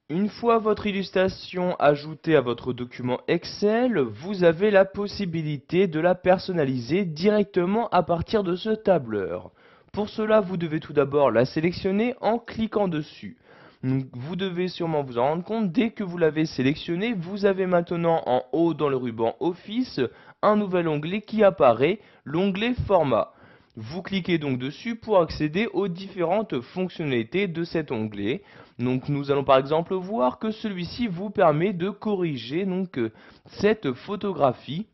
Une fois votre illustration ajoutée à votre document Excel, vous avez la possibilité de la personnaliser directement à partir de ce tableur. Pour cela, vous devez tout d'abord la sélectionner en cliquant dessus. Donc, vous devez sûrement vous en rendre compte, dès que vous l'avez sélectionnée, vous avez maintenant en haut dans le ruban Office un nouvel onglet qui apparaît, l'onglet Format. Vous cliquez donc dessus pour accéder aux différentes fonctionnalités de cet onglet. Donc nous allons par exemple voir que celui-ci vous permet de corriger cette photographie.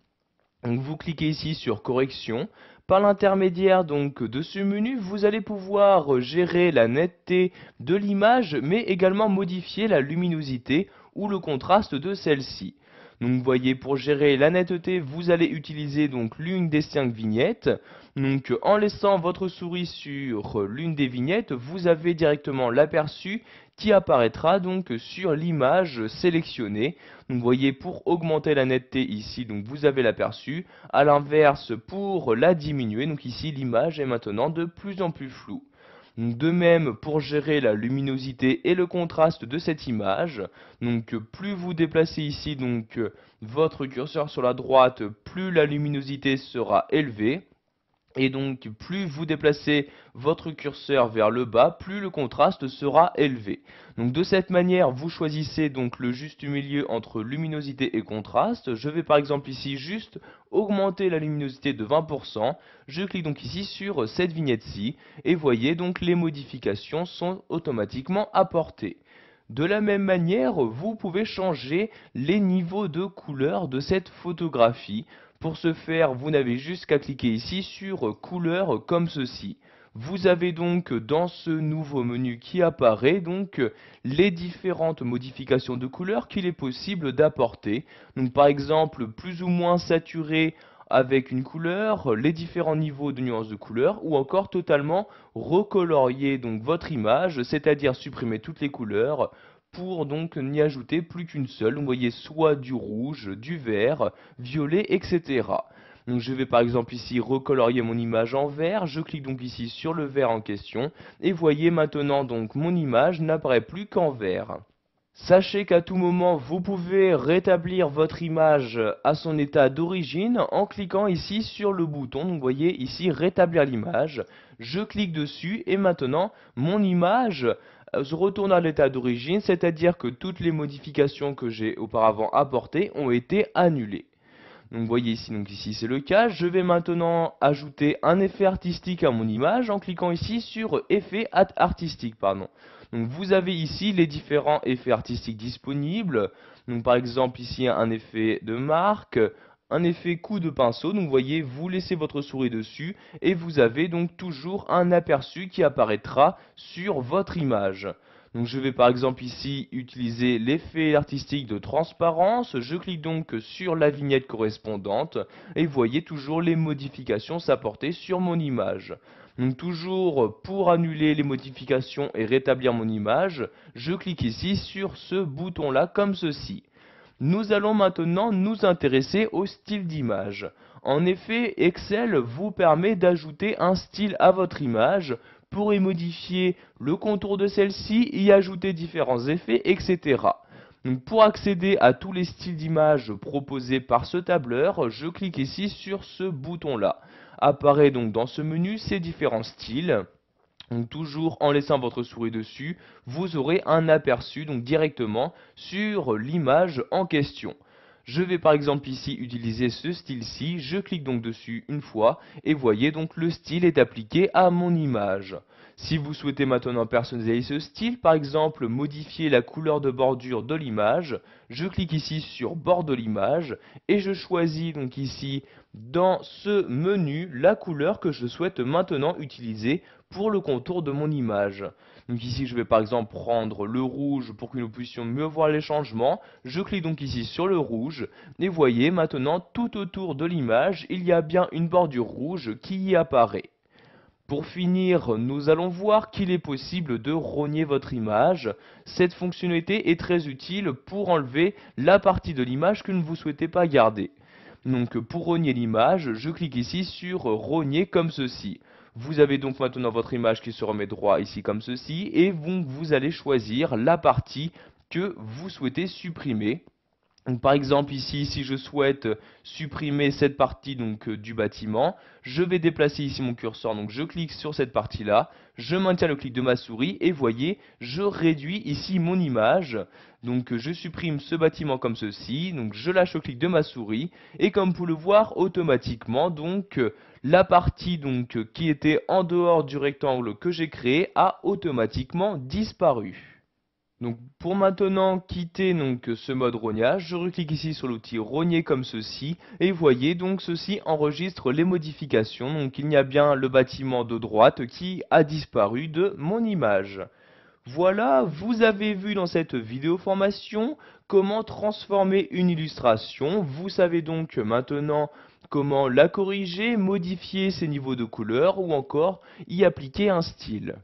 Donc vous cliquez ici sur correction. Par l'intermédiaire donc de ce menu, vous allez pouvoir gérer la netteté de l'image, mais également modifier la luminosité ou le contraste de celle-ci. Donc vous voyez, pour gérer la netteté, vous allez utiliser donc l'une des 5 vignettes. Donc en laissant votre souris sur l'une des vignettes, vous avez directement l'aperçu qui apparaîtra donc sur l'image sélectionnée. Donc vous voyez, pour augmenter la netteté ici, donc vous avez l'aperçu. À l'inverse, pour la diminuer, donc ici l'image est maintenant de plus en plus floue. Donc de même pour gérer la luminosité et le contraste de cette image. Donc plus vous déplacez ici votre curseur sur la droite, plus la luminosité sera élevée. Et donc, plus vous déplacez votre curseur vers le bas, plus le contraste sera élevé. Donc, de cette manière, vous choisissez donc le juste milieu entre luminosité et contraste. Je vais par exemple ici juste augmenter la luminosité de 20%. Je clique donc ici sur cette vignette-ci et voyez donc les modifications sont automatiquement apportées. De la même manière, vous pouvez changer les niveaux de couleur de cette photographie. Pour ce faire, vous n'avez juste qu'à cliquer ici sur couleur comme ceci. Vous avez donc dans ce nouveau menu qui apparaît les différentes modifications de couleurs qu'il est possible d'apporter. Donc par exemple, plus ou moins saturé avec une couleur, les différents niveaux de nuances de couleurs, ou encore totalement recolorier donc votre image, c'est-à-dire supprimer toutes les couleurs pour donc n'y ajouter plus qu'une seule. Vous voyez, soit du rouge, du vert, violet, etc. Donc je vais par exemple ici recolorier mon image en vert, je clique donc ici sur le vert en question, et voyez maintenant donc mon image n'apparaît plus qu'en vert. Sachez qu'à tout moment, vous pouvez rétablir votre image à son état d'origine en cliquant ici sur le bouton. Donc, vous voyez ici rétablir l'image. Je clique dessus et maintenant mon image se retourne à l'état d'origine, c'est-à-dire que toutes les modifications que j'ai auparavant apportées ont été annulées. Donc vous voyez ici, c'est le cas. Je vais maintenant ajouter un effet artistique à mon image en cliquant ici sur effet artistique, pardon. Donc vous avez ici les différents effets artistiques disponibles. Donc par exemple ici un effet de marque, un effet coup de pinceau. Donc vous voyez, vous laissez votre souris dessus et vous avez donc toujours un aperçu qui apparaîtra sur votre image. Donc je vais par exemple ici utiliser l'effet artistique de transparence. Je clique donc sur la vignette correspondante et voyez toujours les modifications s'apporter sur mon image. Donc toujours pour annuler les modifications et rétablir mon image, je clique ici sur ce bouton là comme ceci. Nous allons maintenant nous intéresser au style d'image. En effet, Excel vous permet d'ajouter un style à votre image pour y modifier le contour de celle-ci, y ajouter différents effets, etc. Donc pour accéder à tous les styles d'image proposés par ce tableur, je clique ici sur ce bouton-là. Apparaît donc dans ce menu ces différents styles. Donc toujours en laissant votre souris dessus, vous aurez un aperçu donc directement sur l'image en question. Je vais par exemple ici utiliser ce style-ci, je clique donc dessus une fois et voyez donc le style est appliqué à mon image. Si vous souhaitez maintenant personnaliser ce style, par exemple modifier la couleur de bordure de l'image, je clique ici sur bord de l'image et je choisis donc ici dans ce menu la couleur que je souhaite maintenant utiliser pour le contour de mon image. Donc ici je vais par exemple prendre le rouge pour que nous puissions mieux voir les changements. Je clique donc ici sur le rouge et voyez maintenant tout autour de l'image il y a bien une bordure rouge qui y apparaît. Pour finir, nous allons voir qu'il est possible de rogner votre image. Cette fonctionnalité est très utile pour enlever la partie de l'image que vous ne souhaitez pas garder. Donc pour rogner l'image, je clique ici sur rogner comme ceci. Vous avez donc maintenant votre image qui se remet droit ici comme ceci et vous allez choisir la partie que vous souhaitez supprimer. Donc, par exemple ici, si je souhaite supprimer cette partie du bâtiment, je vais déplacer ici mon curseur, donc je clique sur cette partie-là, je maintiens le clic de ma souris et voyez, je réduis ici mon image. Donc je supprime ce bâtiment comme ceci, donc je lâche le clic de ma souris et comme vous le voyez automatiquement, la partie qui était en dehors du rectangle que j'ai créé a automatiquement disparu. Donc pour maintenant quitter ce mode rognage, je reclique ici sur l'outil rogner comme ceci et voyez ceci enregistre les modifications. Donc il y a bien le bâtiment de droite qui a disparu de mon image. Voilà, vous avez vu dans cette vidéo formation comment transformer une illustration. Vous savez donc maintenant comment la corriger, modifier ses niveaux de couleur ou encore y appliquer un style.